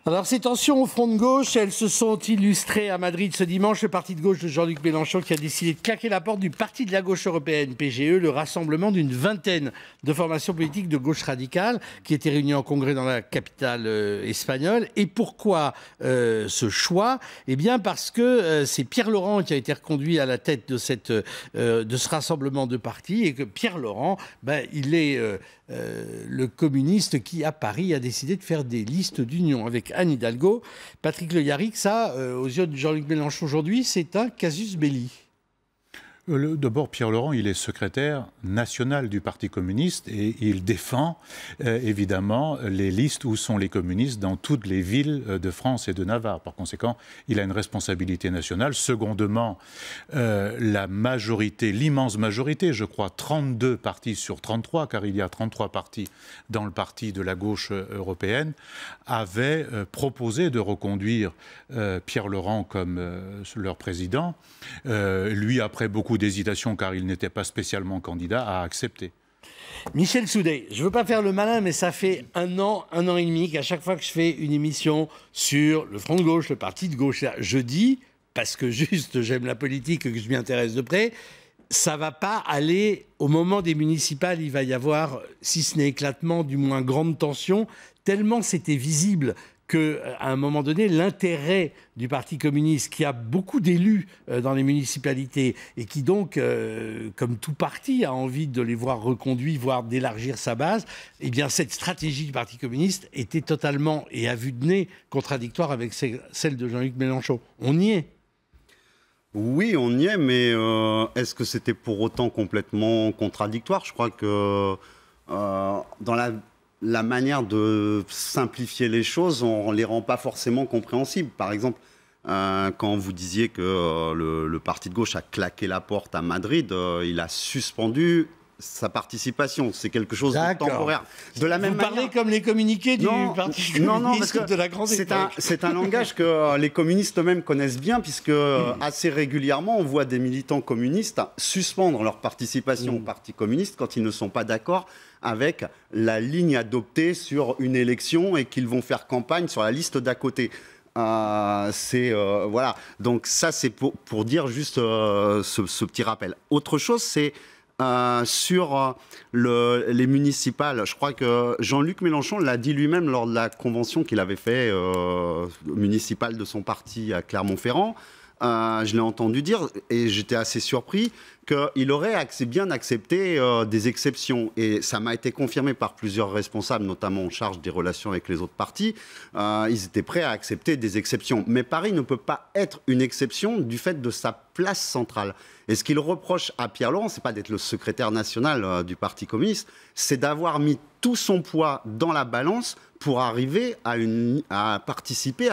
Alors, ces tensions au front de gauche, elles se sont illustrées à Madrid ce dimanche. Le parti de gauche de Jean-Luc Mélenchon qui a décidé de claquer la porte du parti de la gauche européenne, PGE, le rassemblement d'une vingtaine de formations politiques de gauche radicale qui étaient réunies en congrès dans la capitale espagnole. Et pourquoi ce choix? Eh bien, parce que c'est Pierre Laurent qui a été reconduit à la tête de ce rassemblement de partis et que Pierre Laurent, il est le communiste qui, à Paris, a décidé de faire des listes d'union avec Anne Hidalgo. Patrick Le Yarrick, ça, aux yeux de Jean-Luc Mélenchon aujourd'hui, c'est un casus belli. D'abord, Pierre Laurent, il est secrétaire national du Parti communiste et il défend évidemment les listes où sont les communistes dans toutes les villes de France et de Navarre. Par conséquent, il a une responsabilité nationale. Secondement, la majorité, l'immense majorité, je crois 32 partis sur 33, car il y a 33 partis dans le parti de la gauche européenne, avaient proposé de reconduire Pierre Laurent comme leur président. Lui, après beaucoup d'hésitation, car il n'était pas spécialement candidat, à accepter. Michel Soudet, je ne veux pas faire le malin, mais ça fait un an et demi qu'à chaque fois que je fais une émission sur le Front de gauche, le parti de gauche, je dis, parce que juste j'aime la politique et que je m'y intéresse de près, ça ne va pas aller, au moment des municipales, il va y avoir, si ce n'est éclatement, du moins grande tension, tellement c'était visible qu'à un moment donné, l'intérêt du Parti communiste, qui a beaucoup d'élus dans les municipalités et qui donc, comme tout parti, a envie de les voir reconduits, voire d'élargir sa base, eh bien cette stratégie du Parti communiste était totalement, et à vue de nez, contradictoire avec celle de Jean-Luc Mélenchon. On y est. Oui, on y est, mais est-ce que c'était pour autant complètement contradictoire? Je crois que dans la manière de simplifier les choses, on ne les rend pas forcément compréhensibles. Par exemple, quand vous disiez que le parti de gauche a claqué la porte à Madrid, il a suspendu sa participation. C'est quelque chose de temporaire. De la même manière, parlez comme les communiqués du Parti communiste parce que de la grande époque. C'est un langage que les communistes eux-mêmes connaissent bien, puisque assez régulièrement, on voit des militants communistes suspendre leur participation au Parti communiste quand ils ne sont pas d'accord avec la ligne adoptée sur une élection et qu'ils vont faire campagne sur la liste d'à côté. Voilà. Donc ça, c'est pour dire juste ce petit rappel. Autre chose, c'est sur les municipales. Je crois que Jean-Luc Mélenchon l'a dit lui-même lors de la convention qu'il avait fait municipale de son parti à Clermont-Ferrand. Je l'ai entendu dire, et j'étais assez surpris, qu'il aurait bien accepté des exceptions. Et ça m'a été confirmé par plusieurs responsables, notamment en charge des relations avec les autres partis. Ils étaient prêts à accepter des exceptions. Mais Paris ne peut pas être une exception du fait de sa place centrale. Et ce qu'il reproche à Pierre Laurent, c'est pas d'être le secrétaire national du Parti communiste, c'est d'avoir mis tout son poids dans la balance pour arriver à participer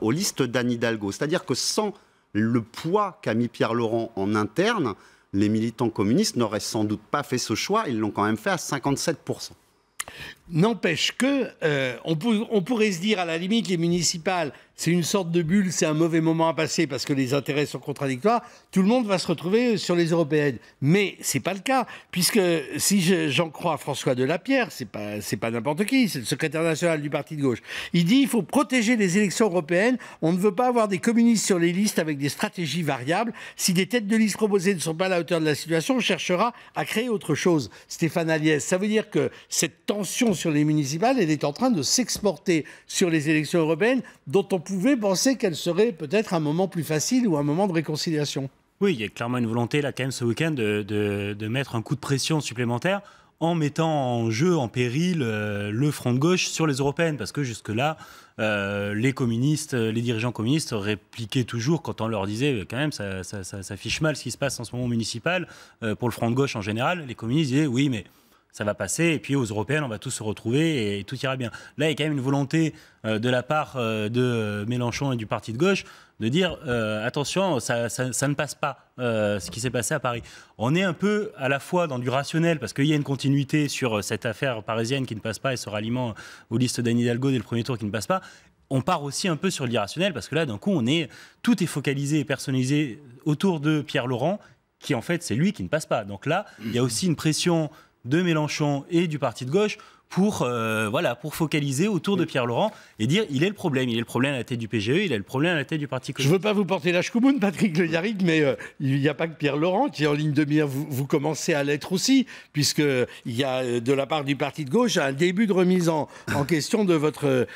aux listes d'Anne Hidalgo. C'est-à-dire que sans le poids qu'a mis Pierre Laurent en interne, les militants communistes n'auraient sans doute pas fait ce choix. Ils l'ont quand même fait à 57%. N'empêche que, on pourrait se dire, à la limite, les municipales, c'est une sorte de bulle, c'est un mauvais moment à passer parce que les intérêts sont contradictoires. Tout le monde va se retrouver sur les européennes. Mais ce n'est pas le cas, puisque si j'en crois François Delapierre, c'est pas n'importe qui, c'est le secrétaire national du Parti de gauche. Il dit il faut protéger les élections européennes. On ne veut pas avoir des communistes sur les listes avec des stratégies variables. Si des têtes de liste proposées ne sont pas à la hauteur de la situation, on cherchera à créer autre chose. Stéphane Aliès, ça veut dire que cette tension sur les municipales, elle est en train de s'exporter sur les élections européennes, dont on pouvait penser qu'elle serait peut-être un moment plus facile ou un moment de réconciliation. Oui, il y a clairement une volonté, là, quand même, ce week-end, de mettre un coup de pression supplémentaire en mettant en jeu, en péril, le front de gauche sur les européennes. Parce que jusque-là, les communistes, les dirigeants communistes répliquaient toujours quand on leur disait, quand même, ça fiche mal ce qui se passe en ce moment municipal. Pour le front de gauche en général, les communistes disaient, oui, mais ça va passer, et puis aux européennes, on va tous se retrouver, et tout ira bien. Là, il y a quand même une volonté de la part de Mélenchon et du Parti de gauche de dire, attention, ça ne passe pas, ce qui s'est passé à Paris. On est un peu à la fois dans du rationnel, parce qu'il y a une continuité sur cette affaire parisienne qui ne passe pas, et ce ralliement aux listes d'Anne Hidalgo dès le premier tour qui ne passe pas. On part aussi un peu sur l'irrationnel, parce que là, d'un coup, tout est focalisé et personnalisé autour de Pierre Laurent, qui en fait, c'est lui qui ne passe pas. Donc là, il y a aussi une pression de Mélenchon et du Parti de gauche pour focaliser autour de Pierre Laurent et dire il est le problème à la tête du PGE, il est le problème à la tête du Parti Je ne communiste. veux pas vous porter la chkoumoune, Patrick Le Yarrick, mais il n'y a pas que Pierre Laurent qui est en ligne de mire. Vous commencez à l'être aussi, puisqu'il y a de la part du Parti de gauche un début de remise en question de votre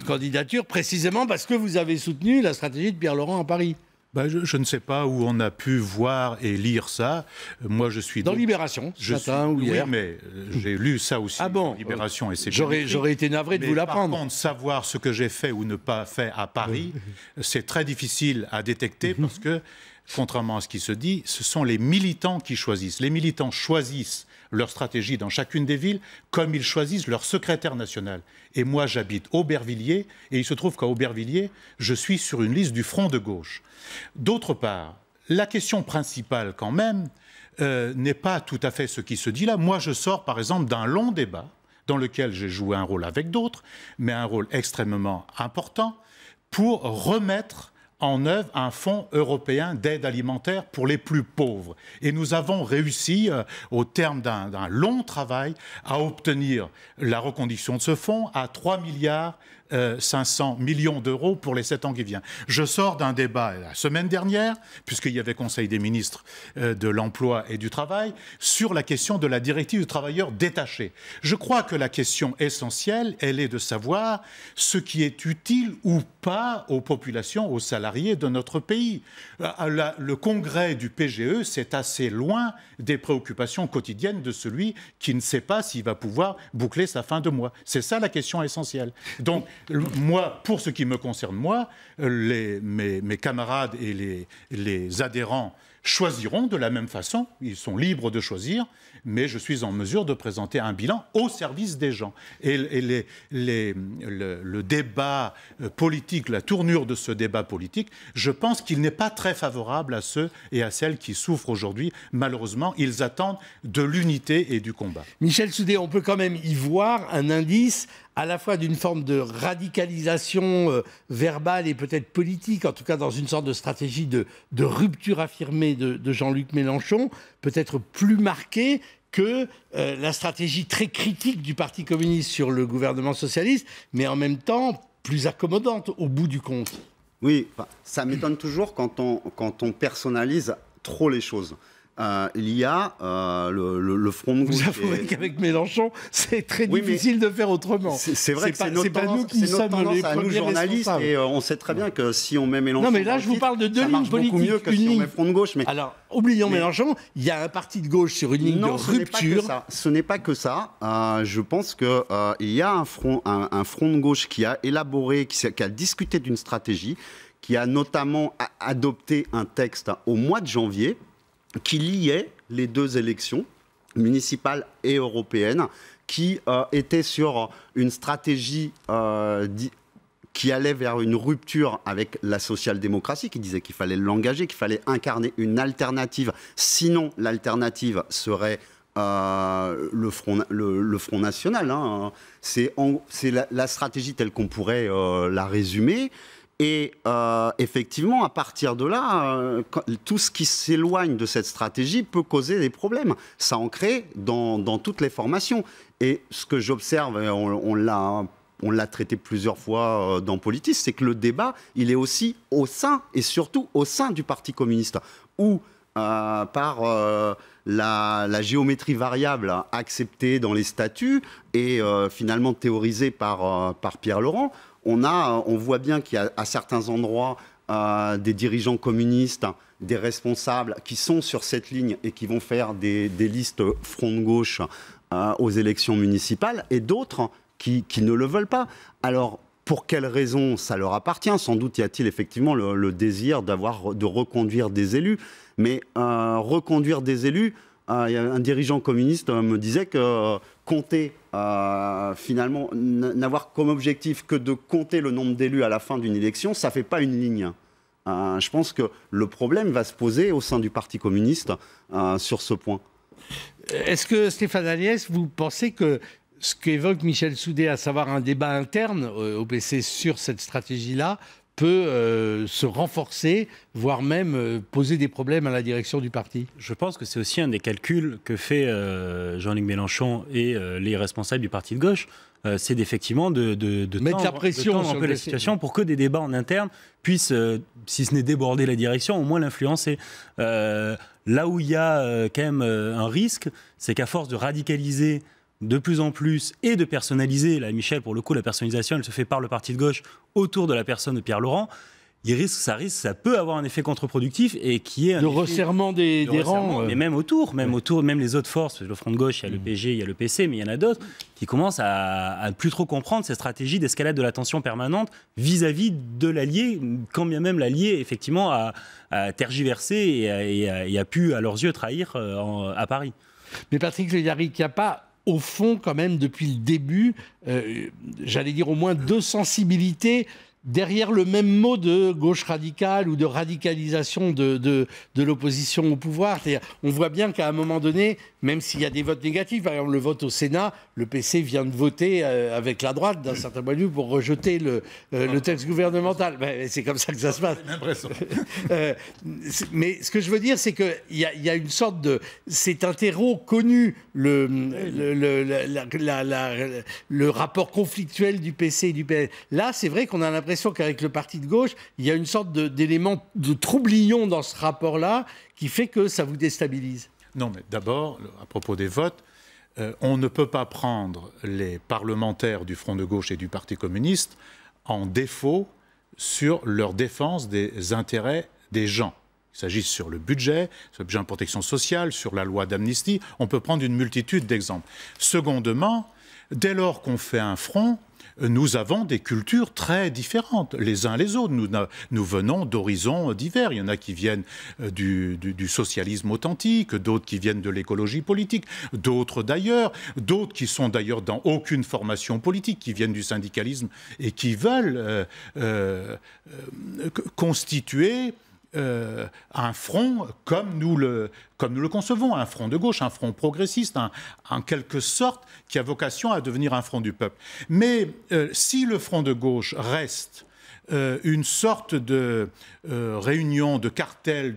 candidature, précisément parce que vous avez soutenu la stratégie de Pierre Laurent à Paris. Je ne sais pas où on a pu voir et lire ça. Moi, je suis... Dans Libération, ce matin ou hier. Oui, mais j'ai lu ça aussi dans Libération et c'est bien écrit. J'aurais été navré de vous l'apprendre. Par contre, savoir ce que j'ai fait ou ne pas fait à Paris, c'est très difficile à détecter parce que, contrairement à ce qui se dit, ce sont les militants qui choisissent. Les militants choisissent leur stratégie dans chacune des villes, comme ils choisissent leur secrétaire national. Et moi, j'habite Aubervilliers, et il se trouve qu'à Aubervilliers, je suis sur une liste du Front de gauche. D'autre part, la question principale, quand même, n'est pas tout à fait ce qui se dit là. Moi, je sors, par exemple, d'un long débat, dans lequel j'ai joué un rôle avec d'autres, mais un rôle extrêmement important, pour remettre en œuvre un fonds européen d'aide alimentaire pour les plus pauvres. Et nous avons réussi, au terme d'un long travail, à obtenir la reconduction de ce fonds à 3 milliards 500 millions d'euros pour les 7 ans qui viennent. Je sors d'un débat la semaine dernière, puisqu'il y avait Conseil des ministres de l'Emploi et du Travail, sur la question de la directive du travailleur détaché. Je crois que la question essentielle, elle est de savoir ce qui est utile ou pas aux populations, aux salariés de notre pays. Le congrès du PGE, c'est assez loin des préoccupations quotidiennes de celui qui ne sait pas s'il va pouvoir boucler sa fin de mois. C'est ça la question essentielle. Donc, moi, pour ce qui me concerne, moi, mes camarades et les adhérents choisiront de la même façon. Ils sont libres de choisir, mais je suis en mesure de présenter un bilan au service des gens. Et le débat politique, la tournure de ce débat politique, je pense qu'il n'est pas très favorable à ceux et à celles qui souffrent aujourd'hui. Malheureusement, ils attendent de l'unité et du combat. Michel Soudé, on peut quand même y voir un indice à la fois d'une forme de radicalisation verbale et peut-être politique, en tout cas dans une sorte de stratégie de rupture affirmée de Jean-Luc Mélenchon, peut-être plus marquée que la stratégie très critique du Parti communiste sur le gouvernement socialiste, mais en même temps plus accommodante au bout du compte. Oui, ça m'étonne toujours quand on personnalise trop les choses. Il y a le Front de gauche. Vous avouez qu'avec Mélenchon, c'est très difficile de faire autrement. C'est vrai que c'est notre tendance, à nous journalistes, et on sait très bien que si on met Mélenchon... Non, mais là, je vous parle de deux lignes politiques. Beaucoup mieux que si on met Front de gauche. Mais... Alors, oublions Mélenchon, il y a un parti de gauche sur une ligne de rupture. Ce n'est pas que ça. Je pense qu'il y a un front de gauche qui a élaboré, qui a discuté d'une stratégie, qui a notamment adopté un texte au mois de janvier, qui liait les deux élections, municipales et européennes, qui était sur une stratégie qui allait vers une rupture avec la social-démocratie, qui disait qu'il fallait l'engager, qu'il fallait incarner une alternative. Sinon, l'alternative serait le Front National. Hein. C'est la stratégie telle qu'on pourrait la résumer. Et effectivement, à partir de là, tout ce qui s'éloigne de cette stratégie peut causer des problèmes. Ça en crée dans toutes les formations. Et ce que j'observe, on l'a traité plusieurs fois dans Politis, c'est que le débat, il est aussi au sein, et surtout au sein du Parti communiste, où par la géométrie variable acceptée dans les statuts et finalement théorisée par Pierre Laurent, on voit bien qu'il y a à certains endroits des dirigeants communistes, des responsables qui sont sur cette ligne et qui vont faire des listes front de gauche aux élections municipales, et d'autres qui ne le veulent pas. Alors, pour quelles raisons ça leur appartient? Sans doute y a-t-il effectivement le désir de reconduire des élus. Mais reconduire des élus, il y a un dirigeant communiste me disait que compter, finalement, n'avoir comme objectif que de compter le nombre d'élus à la fin d'une élection, ça ne fait pas une ligne. Je pense que le problème va se poser au sein du Parti communiste sur ce point. Est-ce que, Stéphane Aliès, vous pensez que ce qu'évoque Michel Soudé, à savoir un débat interne au PC sur cette stratégie-là, peut se renforcer, voire même poser des problèmes à la direction du parti? Je pense que c'est aussi un des calculs que fait Jean-Luc Mélenchon et les responsables du parti de gauche. C'est effectivement de mettre la pression sur un peu la situation pour que des débats en interne puissent, si ce n'est déborder la direction, au moins l'influencer. Là où il y a quand même un risque, c'est qu'à force de radicaliser de plus en plus et de personnaliser, là Michel, pour le coup, la personnalisation, elle se fait par le parti de gauche autour de la personne de Pierre Laurent. Ça peut avoir un effet contre-productif et qui est un resserrement des rangs. Mais même autour, même les autres forces, le Front de gauche, il y a le PG, il y a le PC, mais il y en a d'autres qui commencent à ne plus trop comprendre ces stratégies d'escalade de la tension permanente vis-à-vis de l'allié, quand bien même l'allié, effectivement, a tergiversé et a pu, à leurs yeux, trahir à Paris. Mais Patrick Le Yarrick, il n'y a pas, au fond, quand même, depuis le début, j'allais dire au moins deux sensibilités derrière le même mot de gauche radicale ou de radicalisation de l'opposition au pouvoir. On voit bien qu'à un moment donné, même s'il y a des votes négatifs, par exemple le vote au Sénat, le PC vient de voter avec la droite d'un certain point de vue pour rejeter le texte gouvernemental. Ben, c'est comme ça que ça se passe. Mais ce que je veux dire, c'est qu'il y a une sorte de... C'est un terreau connu, le rapport conflictuel du PC et du PS. Là, c'est vrai qu'on a l'impression qu'avec le parti de gauche, il y a une sorte d'élément de troublion dans ce rapport-là qui fait que ça vous déstabilise. Non, mais d'abord, à propos des votes, on ne peut pas prendre les parlementaires du Front de gauche et du Parti communiste en défaut sur leur défense des intérêts des gens. Il s'agit sur le budget, sur le budget de protection sociale, sur la loi d'amnistie. On peut prendre une multitude d'exemples. Secondement, dès lors qu'on fait un front, nous avons des cultures très différentes les uns les autres. Nous venons d'horizons divers. Il y en a qui viennent du socialisme authentique, d'autres qui viennent de l'écologie politique, d'autres d'ailleurs, d'autres qui sont d'ailleurs dans aucune formation politique, qui viennent du syndicalisme et qui veulent constituer un front comme nous le concevons, un front de gauche, un front progressiste, en quelque sorte, qui a vocation à devenir un front du peuple. Mais si le front de gauche reste une sorte de réunion, de cartel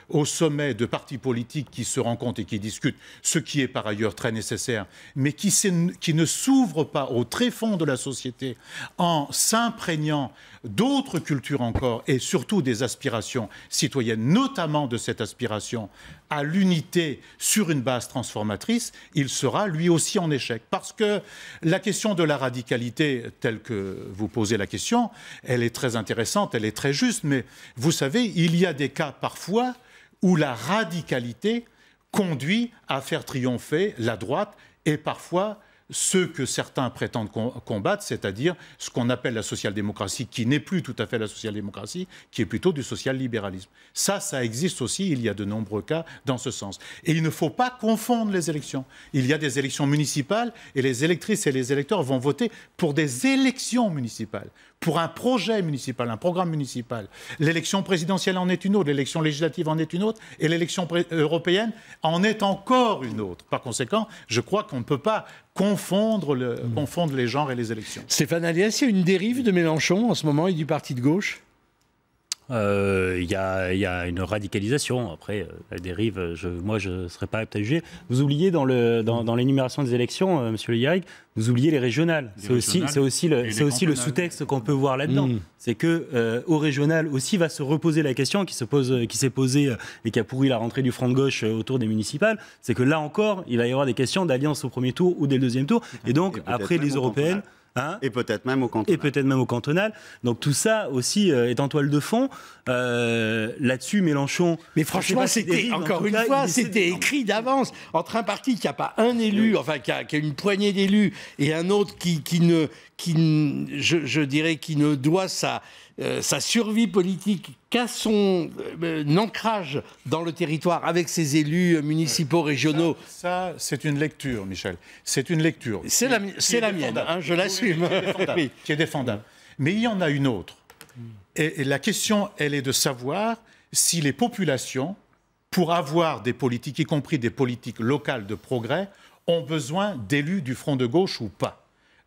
au sommet de partis politiques qui se rencontrent et qui discutent, ce qui est par ailleurs très nécessaire, mais qui ne s'ouvre pas au tréfonds de la société en s'imprégnant d'autres cultures encore et surtout des aspirations citoyennes, notamment de cette aspiration à l'unité sur une base transformatrice, il sera lui aussi en échec. Parce que la question de la radicalité, telle que vous posez la question, elle est très intéressante, elle est très juste, mais vous savez, il y a des cas parfois où la radicalité conduit à faire triompher la droite et parfois ceux que certains prétendent combattre, c'est-à-dire ce qu'on appelle la social-démocratie, qui n'est plus tout à fait la social-démocratie, qui est plutôt du social-libéralisme. Ça existe aussi, il y a de nombreux cas dans ce sens. Et il ne faut pas confondre les élections. Il y a des élections municipales et les électrices et les électeurs vont voter pour des élections municipales, pour un projet municipal, un programme municipal. L'élection présidentielle en est une autre, l'élection législative en est une autre, et l'élection européenne en est encore une autre. Par conséquent, je crois qu'on ne peut pas confondre les genres et les élections. Stéphane Aliès, il y a une dérive de Mélenchon en ce moment et du parti de gauche? Il y a une radicalisation. Après, la dérive, moi, je ne serais pas apte à juger. Vous oubliez dans l'énumération des élections, monsieur Le Yarrick, vous oubliez les régionales. C'est aussi le sous-texte qu'on peut voir là-dedans. C'est que au régional aussi va se reposer la question qui s'est posée et qui a pourri la rentrée du Front de gauche autour des municipales. C'est que là encore, il va y avoir des questions d'alliance au premier tour ou dès le deuxième tour. Et donc, après les européennes... et peut-être même au cantonal. Donc tout ça aussi est en toile de fond. Là-dessus, Mélenchon... Mais franchement, c'était écrit d'avance. Entre un parti qui n'a pas un élu, enfin qui a une poignée d'élus, et un autre qui ne doit sa survie politique qu'à son ancrage dans le territoire avec ses élus municipaux, régionaux. Ça, c'est une lecture, Michel. C'est une lecture. C'est la mienne, hein, je l'assume. Oui, qui est défendable. Mais il y en a une autre. Et la question, elle est de savoir si les populations, pour avoir des politiques, y compris des politiques locales de progrès, ont besoin d'élus du front de gauche ou pas.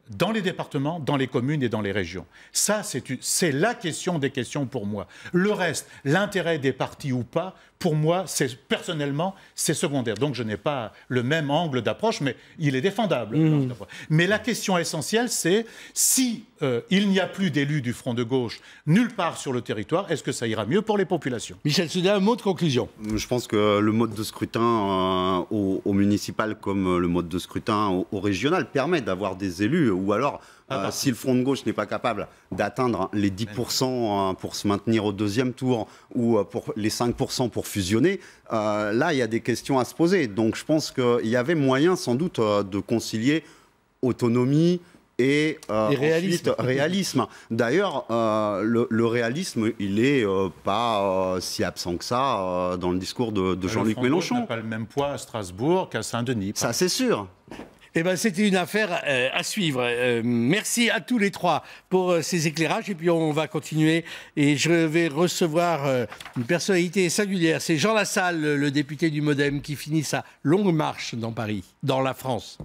dans les départements, dans les communes et dans les régions. Ça, c'est la question des questions pour moi. Le reste, l'intérêt des partis ou pas, pour moi, personnellement, c'est secondaire. Donc je n'ai pas le même angle d'approche, mais il est défendable. Mais la question essentielle, c'est si il n'y a plus d'élus du Front de gauche nulle part sur le territoire, est-ce que ça ira mieux pour les populations? Michel Soudet, un mot de conclusion. Je pense que le mode de scrutin au municipal comme le mode de scrutin au régional permet d'avoir des élus, ou alors si le Front de gauche n'est pas capable d'atteindre les 10% pour se maintenir au deuxième tour ou pour les 5% pour fusionner, là il y a des questions à se poser. Donc je pense qu'il y avait moyen sans doute de concilier autonomie et réalisme. D'ailleurs, le réalisme, il n'est pas si absent que ça dans le discours de Jean-Luc Mélenchon. Il n'a pas le même poids à Strasbourg qu'à Saint-Denis. Ça, c'est sûr. Eh ben, c'était une affaire à suivre. Merci à tous les trois pour ces éclairages. Et puis, on va continuer. Et je vais recevoir une personnalité singulière. C'est Jean Lassalle, le député du MoDem, qui finit sa longue marche dans Paris, dans la France.